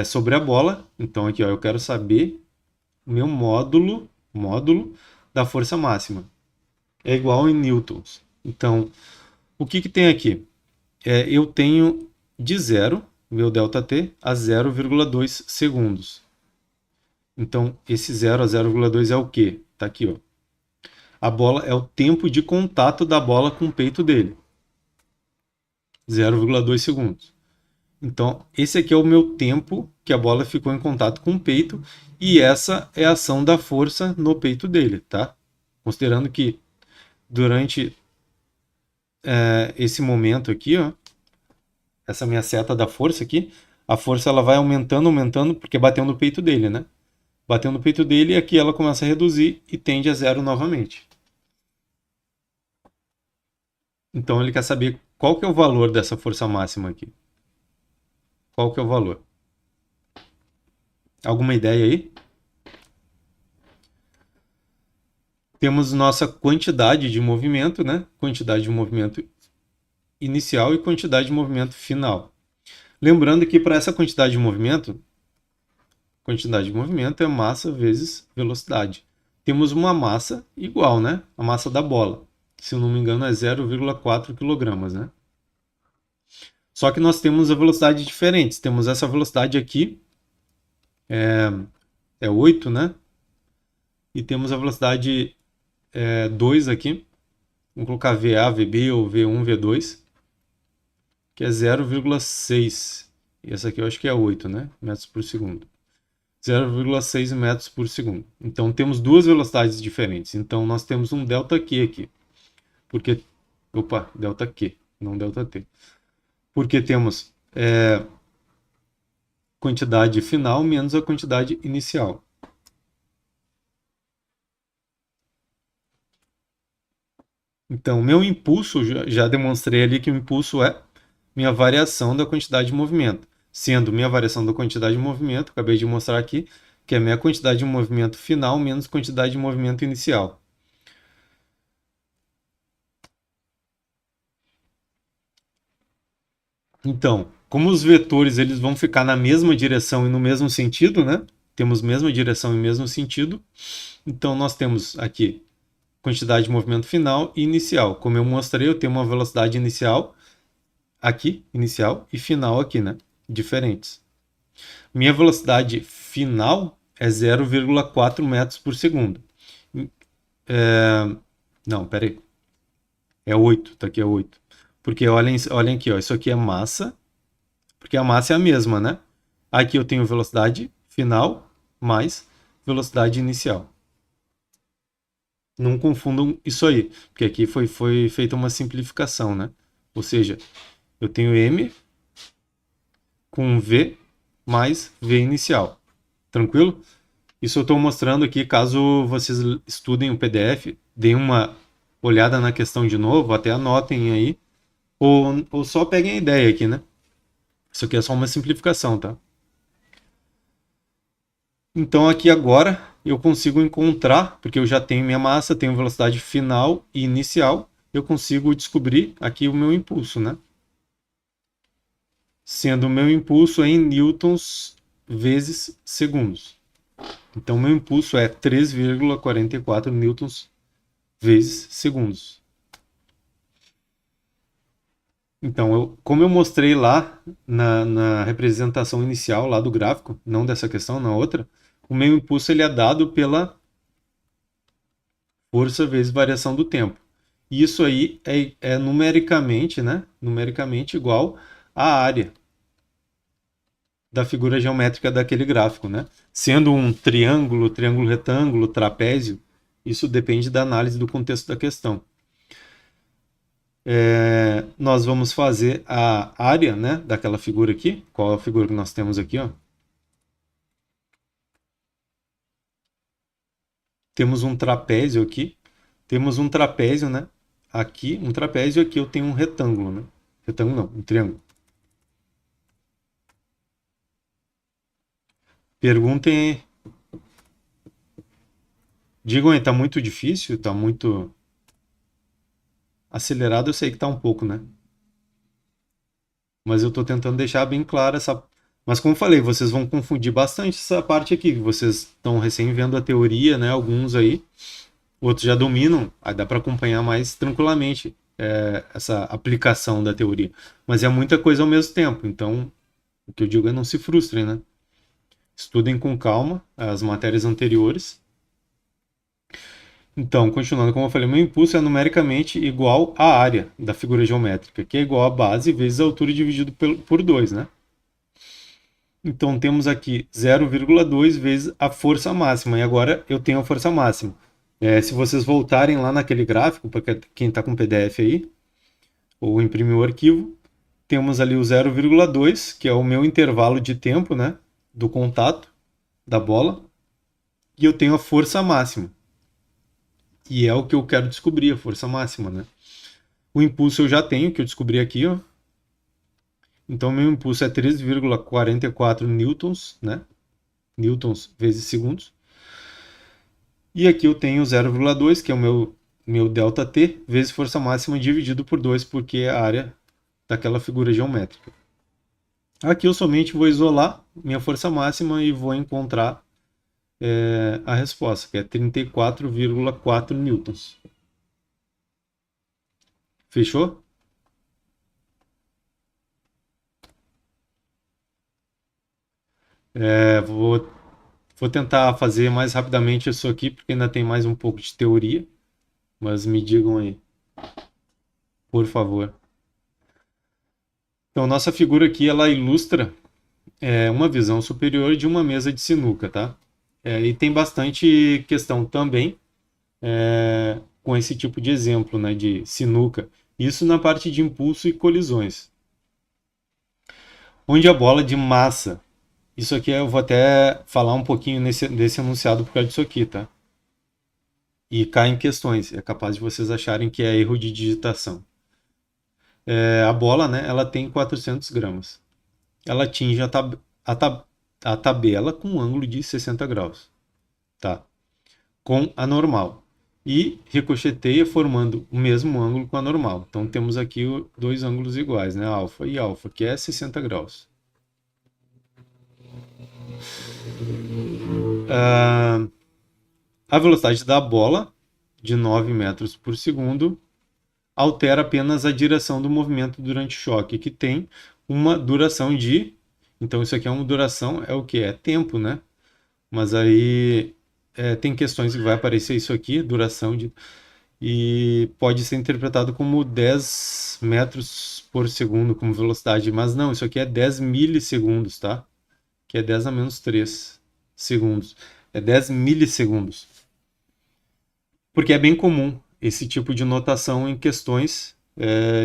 sobre a bola, então aqui ó, eu quero saber o meu módulo da força máxima, é igual em newtons. Então, o que tem aqui? Eu tenho de 0, meu ΔT, a 0,2 segundos. Então, esse 0 a 0,2 é o quê? Está aqui, ó. A bola é o tempo de contato da bola com o peito dele. 0,2 segundos. Então, esse aqui é o meu tempo que a bola ficou em contato com o peito. E essa é a ação da força no peito dele, tá? Considerando que durante esse momento aqui, ó, essa minha seta da força aqui, a força ela vai aumentando, porque bateu no peito dele, né? Bateu no peito dele e aqui ela começa a reduzir e tende a zero novamente. Então ele quer saber qual que é o valor dessa força máxima aqui. Qual que é o valor? Alguma ideia aí? Temos nossa quantidade de movimento, né? Quantidade de movimento inicial e quantidade de movimento final. Lembrando que para essa quantidade de movimento é massa vezes velocidade. Temos uma massa igual, né? A massa da bola. Se eu não me engano é 0,4 kg, né? Só que nós temos a velocidade diferentes. Temos essa velocidade aqui, é 8, né? E temos a velocidade 2 aqui. Vamos colocar VA, VB ou V1, V2, que é 0,6. E essa aqui eu acho que é 8, né? Metros por segundo. 0,6 metros por segundo. Então temos duas velocidades diferentes. Então nós temos um ΔQ aqui. Porque, ΔQ, não ΔT. Porque temos quantidade final menos a quantidade inicial. Então, meu impulso, já demonstrei ali que o impulso é minha variação da quantidade de movimento. Sendo minha variação da quantidade de movimento, acabei de mostrar aqui, que é minha quantidade de movimento final menos quantidade de movimento inicial. Então, como os vetores eles vão ficar na mesma direção e no mesmo sentido, né? Temos mesma direção e mesmo sentido. Então, nós temos aqui quantidade de movimento final e inicial. Como eu mostrei, eu tenho uma velocidade inicial aqui, inicial, e final aqui, né? Diferentes. Minha velocidade final é 0,4 metros por segundo. Não, peraí. É 8, tá aqui é 8. Porque olhem aqui, ó, isso aqui é massa, porque a massa é a mesma, né? Aqui eu tenho velocidade final mais velocidade inicial. Não confundam isso aí, porque aqui foi feita uma simplificação, né? Ou seja, eu tenho M com V mais V inicial. Tranquilo? Isso eu estou mostrando aqui, caso vocês estudem o PDF, deem uma olhada na questão de novo, até anotem aí, ou só peguem a ideia aqui, né? Isso aqui é só uma simplificação, tá? Então aqui agora eu consigo encontrar, porque eu já tenho minha massa, tenho velocidade final e inicial, eu consigo descobrir aqui o meu impulso, né? Sendo o meu impulso em newtons vezes segundos. Então meu impulso é 3,44 newtons vezes segundos. Então, como eu mostrei lá na representação inicial lá do gráfico, não dessa questão, na outra, o meu impulso ele é dado pela força vezes variação do tempo. E isso aí é numericamente, né? Numericamente igual à área da figura geométrica daquele gráfico, né? Sendo um triângulo, triângulo retângulo, trapézio, isso depende da análise do contexto da questão. Nós vamos fazer a área, né, daquela figura aqui. Qual é a figura que nós temos aqui, ó? Temos um trapézio aqui. Temos um trapézio, né? Aqui, um trapézio, aqui eu tenho um retângulo, né? Retângulo não, um triângulo. Perguntem aí. Digam aí, tá muito difícil? Tá muito acelerado? Eu sei que tá um pouco, né? Mas eu tô tentando deixar bem claro essa... Mas como eu falei, vocês vão confundir bastante essa parte aqui. Vocês estão recém vendo a teoria, né? Alguns aí. Outros já dominam. Aí dá para acompanhar mais tranquilamente essa aplicação da teoria. Mas é muita coisa ao mesmo tempo. Então, o que eu digo é não se frustrem, né? Estudem com calma as matérias anteriores. Então, continuando, como eu falei, meu impulso é numericamente igual à área da figura geométrica, que é igual à base vezes a altura dividido por 2, né? Então, temos aqui 0,2 vezes a força máxima. E agora eu tenho a força máxima. Se vocês voltarem lá naquele gráfico, para quem está com PDF aí, ou imprimir o arquivo, temos ali o 0,2, que é o meu intervalo de tempo, né, do contato da bola, e eu tenho a força máxima. E é o que eu quero descobrir, a força máxima, né? O impulso eu já tenho, que eu descobri aqui, ó. Então, meu impulso é 3,44 newtons, né? Newtons vezes segundos. E aqui eu tenho 0,2, que é o meu ΔT, vezes força máxima dividido por 2, porque é a área daquela figura geométrica. Aqui eu somente vou isolar minha força máxima e vou encontrar a resposta, que é 34,4 newtons. Fechou? Vou tentar fazer mais rapidamente isso aqui, porque ainda tem mais um pouco de teoria. Mas me digam aí, por favor. Então, nossa figura aqui, ela ilustra uma visão superior de uma mesa de sinuca, tá? E tem bastante questão também com esse tipo de exemplo, né, de sinuca. Isso na parte de impulso e colisões. Onde a bola de massa. Isso aqui eu vou até falar um pouquinho desse enunciado por causa disso aqui, tá? E cai em questões. É capaz de vocês acharem que é erro de digitação. A bola, né, ela tem 400 gramas. Ela atinge a tabela com um ângulo de 60 graus. Tá? Com a normal. E ricocheteia formando o mesmo ângulo com a normal. Então temos aqui dois ângulos iguais, né? Alfa e alfa, que é 60 graus. A velocidade da bola, de 9 metros por segundo, altera apenas a direção do movimento durante o choque, que tem uma duração de... Então isso aqui é uma duração, é o que? É tempo, né? Mas aí tem questões que vai aparecer isso aqui, duração de... E pode ser interpretado como 10 metros por segundo como velocidade, mas não, isso aqui é 10 milissegundos, tá? Que é 10 a menos 3 segundos. É 10 milissegundos. Porque é bem comum esse tipo de notação em questões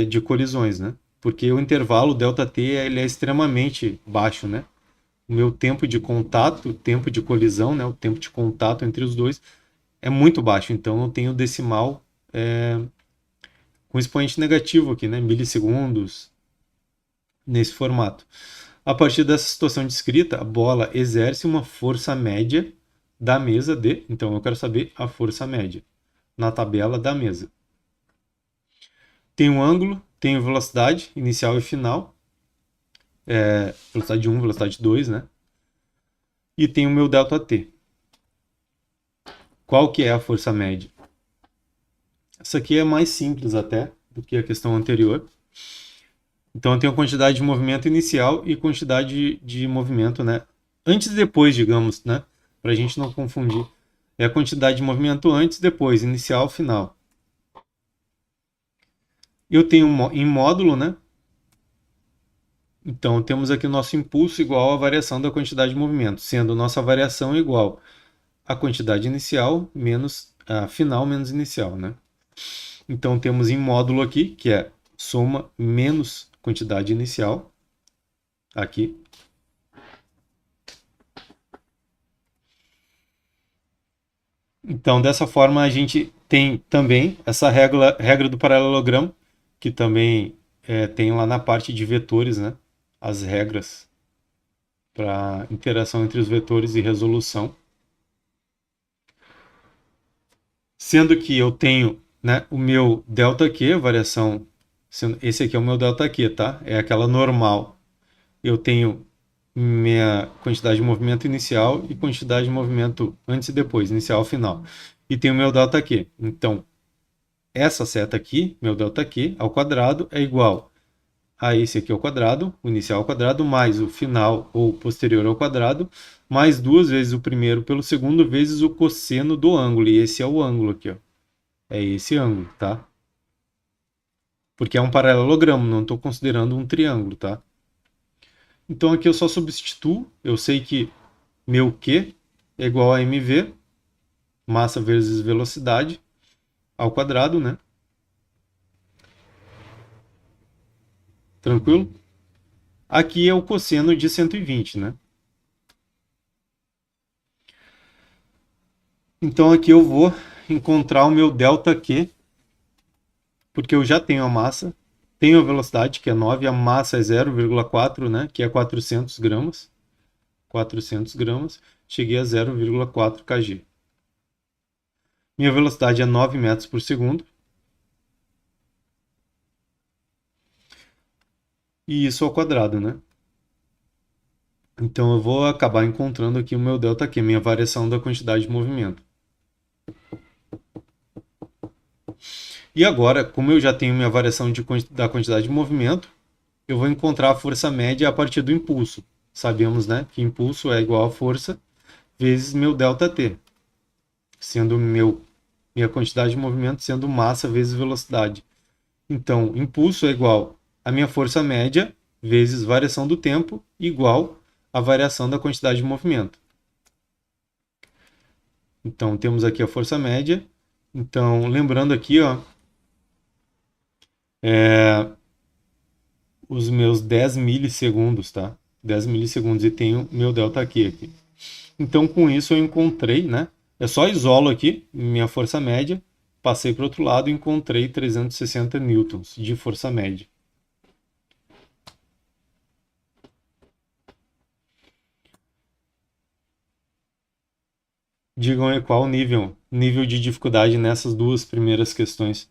de colisões, né? Porque o intervalo ΔT ele é extremamente baixo, né? O meu tempo de contato, o tempo de colisão, né? O tempo de contato entre os dois é muito baixo. Então eu tenho decimal com expoente negativo aqui, né? Milissegundos, nesse formato. A partir dessa situação descrita, a bola exerce uma força média da mesa de... Então eu quero saber a força média na tabela da mesa. Tem um ângulo, tem velocidade inicial e final. Velocidade 1, velocidade 2, né? E tem o meu ΔT. Qual que é a força média? Essa aqui é mais simples até do que a questão anterior. Então eu tenho a quantidade de movimento inicial e quantidade de movimento, né? Antes e depois, digamos, né? Para a gente não confundir. É a quantidade de movimento antes e depois, inicial, final. Eu tenho em módulo, né? Então, temos aqui o nosso impulso igual à variação da quantidade de movimento, sendo nossa variação igual à quantidade inicial menos a final menos inicial, né? Então, temos em módulo aqui, que é soma menos quantidade inicial, aqui. Então, dessa forma, a gente tem também essa regra do paralelogramo, que também tem lá na parte de vetores, né? As regras para interação entre os vetores e resolução. Sendo que eu tenho, né, o meu ΔQ, variação, esse aqui é o meu ΔQ, tá? É aquela normal. Eu tenho minha quantidade de movimento inicial e quantidade de movimento antes e depois, inicial e final. E tenho o meu ΔQ. Então, essa seta aqui, meu ΔQ, ao quadrado, é igual a esse aqui ao quadrado, o inicial ao quadrado, mais o final ou posterior ao quadrado, mais 2 vezes o primeiro pelo segundo, vezes o cosseno do ângulo. E esse é o ângulo aqui, ó. É esse ângulo, tá? Porque é um paralelogramo, não estou considerando um triângulo, tá? Então aqui eu só substituo, eu sei que meu Q é igual a mv, massa vezes velocidade, ao quadrado, né? Tranquilo? Aqui é o cosseno de 120, né? Então aqui eu vou encontrar o meu ΔQ, porque eu já tenho a massa, tenho a velocidade, que é 9, a massa é 0,4, né? Que é 400 gramas. 400 gramas, cheguei a 0,4 kg. Minha velocidade é 9 metros por segundo. E isso ao quadrado, né? Então eu vou acabar encontrando aqui o meu ΔQ, minha variação da quantidade de movimento. E agora, como eu já tenho minha variação da quantidade de movimento, eu vou encontrar a força média a partir do impulso. Sabemos, né, que impulso é igual a força vezes meu ΔT, sendo minha quantidade de movimento sendo massa vezes velocidade. Então, impulso é igual a minha força média vezes variação do tempo igual a variação da quantidade de movimento. Então, temos aqui a força média. Então, lembrando aqui, ó, os meus 10 milissegundos, tá? 10 milissegundos e tenho meu ΔQ aqui. Então, com isso eu encontrei, né? Eu só isolo aqui minha força média, passei para o outro lado e encontrei 360 newtons de força média. Digam aí qual nível de dificuldade nessas duas primeiras questões.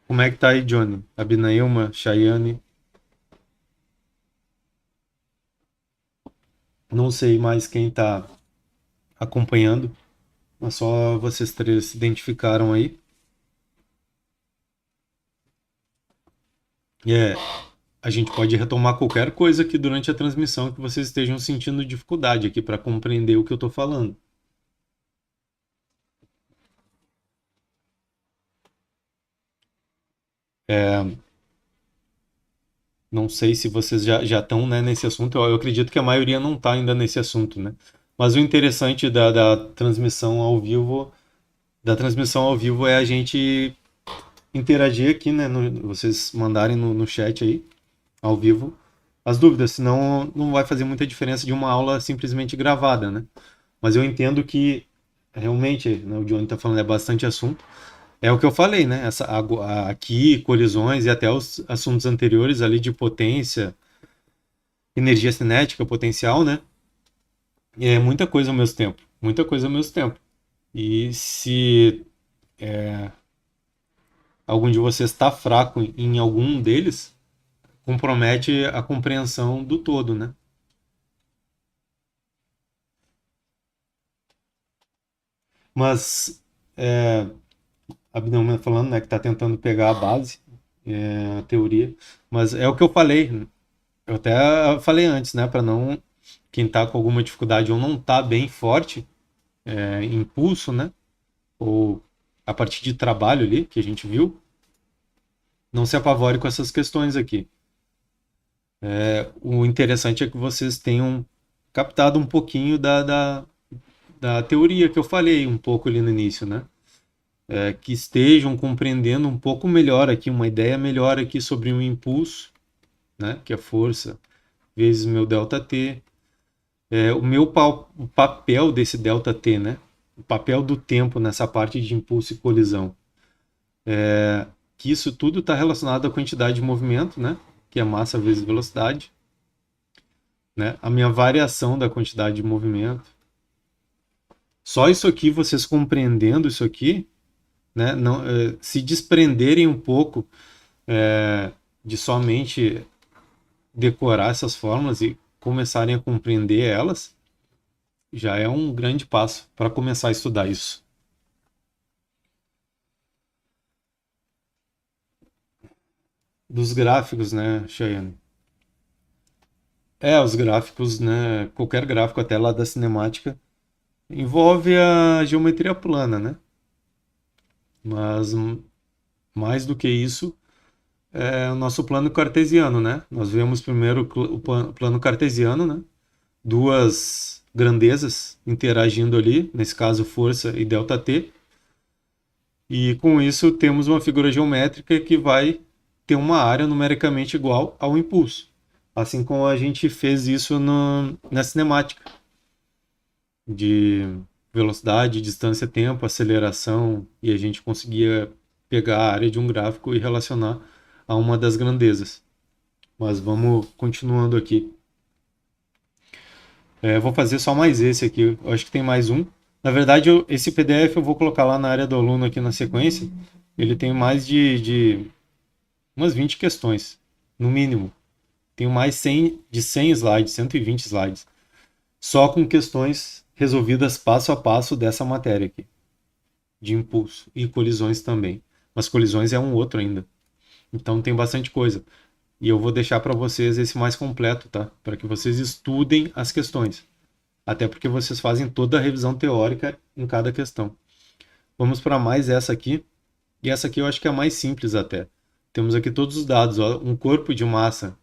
Como é que tá aí, Johnny? Abinailma, Chayane? Não sei mais quem tá acompanhando, mas só vocês três se identificaram aí. A gente pode retomar qualquer coisa aqui durante a transmissão que vocês estejam sentindo dificuldade aqui para compreender o que eu estou falando. Não sei se vocês já estão, né, nesse assunto. Eu acredito que a maioria não está ainda nesse assunto, né? Mas o interessante da transmissão ao vivo, é a gente interagir aqui, né? Vocês mandarem no chat aí, ao vivo, as dúvidas, senão não vai fazer muita diferença de uma aula simplesmente gravada, né? Mas eu entendo que realmente, né, o Johnny está falando, é bastante assunto. É o que eu falei, né? Aqui, colisões e até os assuntos anteriores ali de potência, energia cinética, potencial, né? É muita coisa ao mesmo tempo. Muita coisa ao mesmo tempo. E se algum de vocês está fraco em algum deles, compromete a compreensão do todo, né? Mas Abdão falando, né, que está tentando pegar a base, a teoria, mas é o que eu falei, eu até falei antes, né, para não quem está com alguma dificuldade ou não está bem forte, impulso, né, ou a partir de trabalho ali, que a gente viu, não se apavore com essas questões aqui. O interessante é que vocês tenham captado um pouquinho da teoria que eu falei um pouco ali no início, né? Que estejam compreendendo um pouco melhor aqui, uma ideia melhor aqui sobre um impulso, né? Que é força vezes meu ΔT. O papel desse ΔT, né? O papel do tempo nessa parte de impulso e colisão. Que isso tudo está relacionado à quantidade de movimento, né? Que é massa vezes velocidade. Né? A minha variação da quantidade de movimento. Só isso aqui, vocês compreendendo isso aqui, né? Não, se desprenderem um pouco de somente decorar essas fórmulas e começarem a compreender elas, já é um grande passo para começar a estudar isso. Dos gráficos, né, Cheyenne? Os gráficos, né? Qualquer gráfico até lá da cinemática envolve a geometria plana, né? Mas mais do que isso, é o nosso plano cartesiano, né? Nós vemos primeiro o plano cartesiano, né? Duas grandezas interagindo ali, nesse caso força e ΔT. E com isso temos uma figura geométrica que vai ter uma área numericamente igual ao impulso. Assim como a gente fez isso na cinemática. De velocidade, distância, tempo, aceleração, e a gente conseguia pegar a área de um gráfico e relacionar a uma das grandezas. Mas vamos continuando aqui. Vou fazer só mais esse aqui. Eu acho que tem mais um. Na verdade, esse PDF eu vou colocar lá na área do aluno aqui na sequência. Ele tem mais de umas 20 questões, no mínimo. Tenho mais de 100 slides, 120 slides. Só com questões resolvidas passo a passo dessa matéria aqui. De impulso. E colisões também. Mas colisões é um outro ainda. Então tem bastante coisa. E eu vou deixar para vocês esse mais completo, tá? Para que vocês estudem as questões. Até porque vocês fazem toda a revisão teórica em cada questão. Vamos para mais essa aqui. E essa aqui eu acho que é a mais simples até. Temos aqui todos os dados. Ó. Um corpo de massa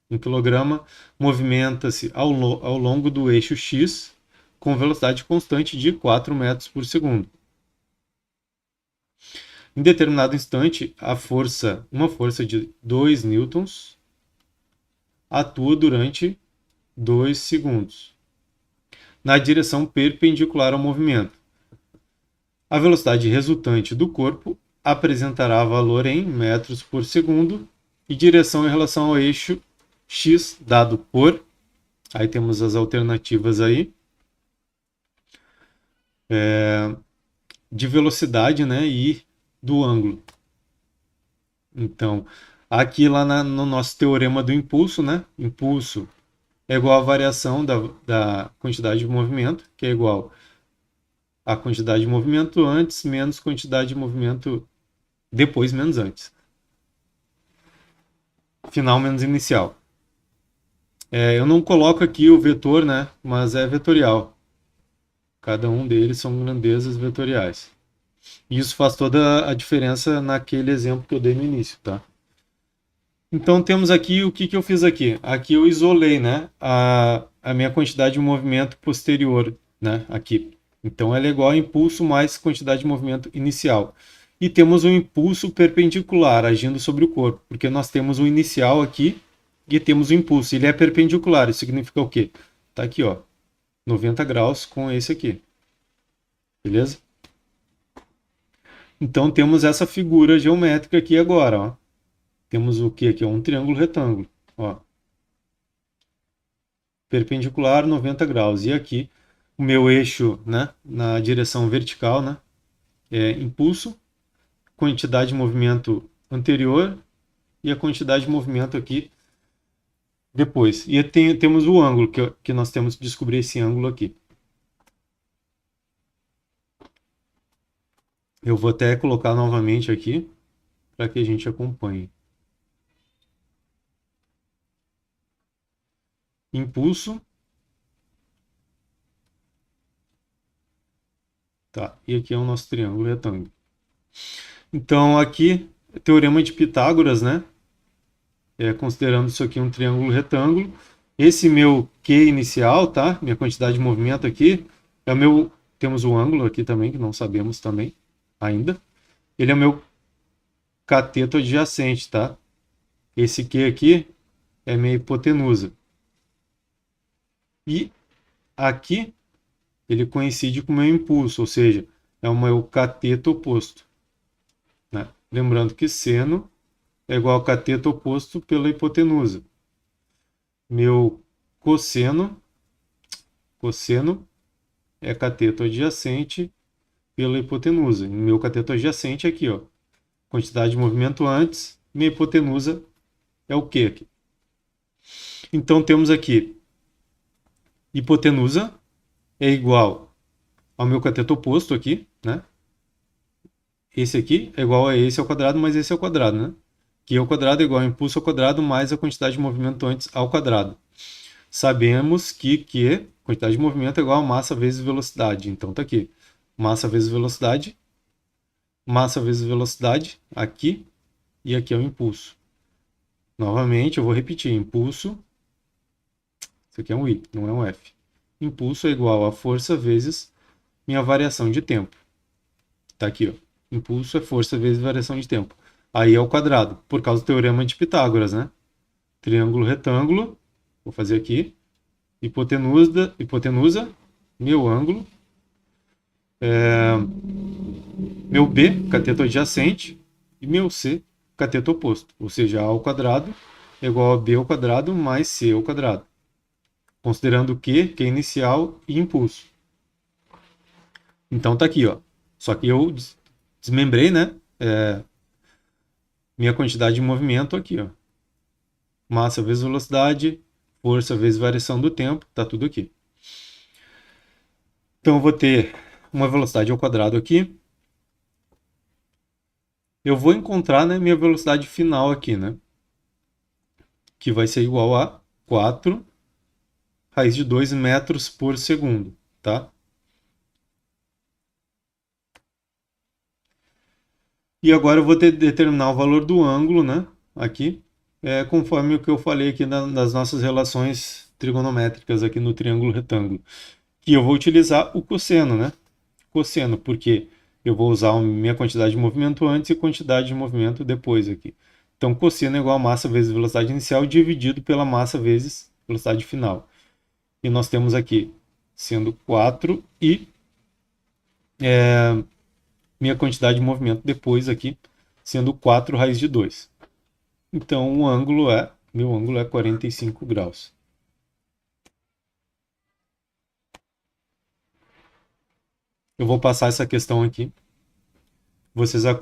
1 kg movimenta-se ao longo do eixo X com velocidade constante de 4 metros por segundo. Em determinado instante, uma força de 2 newtons atua durante 2 segundos na direção perpendicular ao movimento. A velocidade resultante do corpo apresentará valor em metros por segundo e direção em relação ao eixo X dado por... Aí temos as alternativas aí. De velocidade, né, e do ângulo. Então, aqui lá no nosso teorema do impulso, né, impulso é igual à variação da quantidade de movimento, que é igual a quantidade de movimento antes menos quantidade de movimento depois menos antes. Final menos inicial. Eu não coloco aqui o vetor, né, mas é vetorial. Cada um deles são grandezas vetoriais. E isso faz toda a diferença naquele exemplo que eu dei no início, tá? Então temos aqui o que eu fiz aqui. Aqui eu isolei, né, a minha quantidade de movimento posterior, né, aqui. Então ela é igual a impulso mais quantidade de movimento inicial. E temos um impulso perpendicular agindo sobre o corpo, porque nós temos o inicial aqui e temos o impulso. Ele é perpendicular, isso significa o quê? Tá aqui, ó, 90 graus com esse aqui. Beleza? Então temos essa figura geométrica aqui agora, ó. Temos o que aqui? Um triângulo retângulo, ó. Perpendicular 90 graus. E aqui o meu eixo, né, na direção vertical, né, é impulso, quantidade de movimento anterior e a quantidade de movimento aqui depois. E temos o ângulo, que nós temos que descobrir esse ângulo aqui. Eu vou até colocar novamente aqui para que a gente acompanhe. Impulso. Tá, e aqui é o nosso triângulo retângulo. Então aqui, teorema de Pitágoras, né? Considerando isso aqui um triângulo retângulo. Esse meu Q inicial, tá? Minha quantidade de movimento aqui, é o meu... Temos o ângulo aqui também, que não sabemos também ainda. Ele é o meu cateto adjacente, tá? Esse Q aqui é minha hipotenusa. E aqui ele coincide com o meu impulso, ou seja, é o meu cateto oposto, né? Lembrando que seno é igual a cateto oposto pela hipotenusa. Meu cosseno é cateto adjacente pela hipotenusa. E meu cateto adjacente é aqui, ó, quantidade de movimento antes, minha hipotenusa é o Q aqui. Então temos aqui hipotenusa é igual ao meu cateto oposto aqui, né? Esse aqui é igual a esse ao quadrado mais esse ao quadrado, né? Q ao quadrado é igual ao impulso ao quadrado mais a quantidade de movimento antes ao quadrado. Sabemos que Q, quantidade de movimento, é igual a massa vezes velocidade. Então tá aqui. Massa vezes velocidade, aqui, e aqui é o impulso. Novamente, eu vou repetir. Impulso, isso aqui é um I, não é um F. Impulso é igual a força vezes minha variação de tempo. Tá aqui, ó. Impulso é força vezes variação de tempo. Aí é o quadrado, por causa do teorema de Pitágoras, né? Triângulo retângulo, vou fazer aqui. Hipotenusa, meu ângulo. Meu B, cateto adjacente. E meu C, cateto oposto. Ou seja, A ao quadrado é igual a B ao quadrado mais C ao quadrado. Considerando o Q, que é inicial, e impulso. Então tá aqui, ó. Só que eu desmembrei, né? Minha quantidade de movimento aqui, ó. Massa vezes velocidade, força vezes variação do tempo, tá tudo aqui. Então eu vou ter uma velocidade ao quadrado aqui. Eu vou encontrar, né, minha velocidade final aqui, né? Que vai ser igual a 4 raiz de 2 metros por segundo, tá? E agora eu vou determinar o valor do ângulo, né? Aqui, conforme o que eu falei aqui nas nossas relações trigonométricas aqui no triângulo retângulo. Que eu vou utilizar o cosseno, né? Cosseno, porque eu vou usar a minha quantidade de movimento antes e quantidade de movimento depois aqui. Então, cosseno é igual a massa vezes velocidade inicial dividido pela massa vezes velocidade final. E nós temos aqui sendo 4 e minha quantidade de movimento depois aqui sendo 4 raiz de 2. Então, meu ângulo é 45 graus. Eu vou passar essa questão aqui. Vocês acompanham.